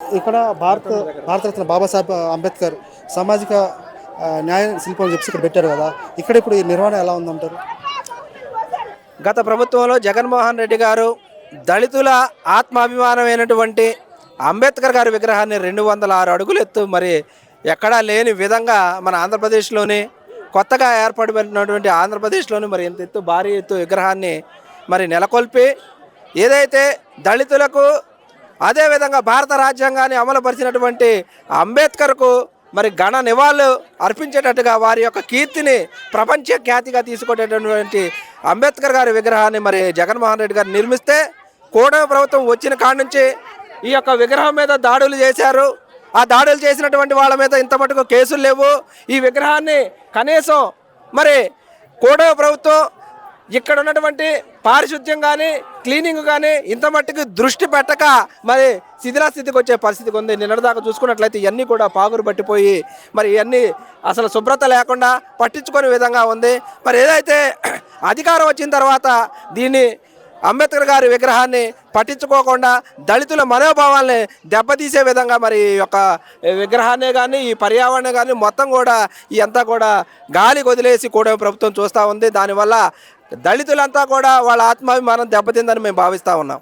ఇక్కడ భారతరత్న బాబాసాహెబ్ అంబేద్కర్ సామాజిక న్యాయ శిల్పం అని చెప్పి ఇక్కడ పెట్టారు కదా. ఇక్కడ ఇప్పుడు ఈ నిర్వహణ ఎలా ఉందంటారు? గత ప్రభుత్వంలో జగన్మోహన్ రెడ్డి గారు దళితుల ఆత్మాభిమానమైనటువంటి అంబేద్కర్ గారి విగ్రహాన్ని 206 అడుగులు ఎత్తు మరి ఎక్కడా లేని విధంగా మన ఆంధ్రప్రదేశ్లోని కొత్తగా ఏర్పడినటువంటి ఆంధ్రప్రదేశ్లోని మరి ఇంత ఎత్తు భారీ ఎత్తు విగ్రహాన్ని మరి నెలకొల్పి ఏదైతే దళితులకు అదేవిధంగా భారత రాజ్యాంగాన్ని అమలుపరిచినటువంటి అంబేద్కర్కు మరి ఘన నివాళులు అర్పించేటట్టుగా వారి యొక్క కీర్తిని ప్రపంచ ఖ్యాతిగా తీసుకునేటటువంటి అంబేద్కర్ గారి విగ్రహాన్ని మరి జగన్మోహన్ రెడ్డి గారు నిర్మిస్తే కూటమి ప్రభుత్వం వచ్చిన కాడి నుంచి ఈ యొక్క విగ్రహం మీద దాడులు చేశారు. ఆ దాడులు చేసినటువంటి వాళ్ళ మీద ఇంత మటుకు కేసులు లేవు. ఈ విగ్రహాన్ని కనీసం మరి కూటమి ప్రభుత్వం ఇక్కడ ఉన్నటువంటి పారిశుద్ధ్యం కానీ క్లీనింగ్ కానీ ఇంత మట్టుకు దృష్టి పెట్టక మరి శిథిలాస్థితికి వచ్చే పరిస్థితికి ఉంది. నిన్నటిదాకా చూసుకున్నట్లయితే ఇవన్నీ కూడా పాగురు పట్టిపోయి మరి ఇవన్నీ అసలు శుభ్రత లేకుండా పట్టించుకునే విధంగా ఉంది. మరి ఏదైతే అధికారం వచ్చిన తర్వాత దీన్ని అంబేద్కర్ గారి విగ్రహాన్ని పట్టించుకోకుండా దళితుల మనోభావాల్ని దెబ్బతీసే విధంగా మరి ఈ యొక్క విగ్రహాన్ని కానీ ఈ పర్యావరణం కానీ మొత్తం కూడా ఇదంతా కూడా గాలి వదిలేసి కూటమి ప్రభుత్వం చూస్తూ ఉంది. దానివల్ల దళితులంతా కూడా వాళ్ళ ఆత్మాభిమానం దెబ్బతిందని మేము భావిస్తూ ఉన్నాం.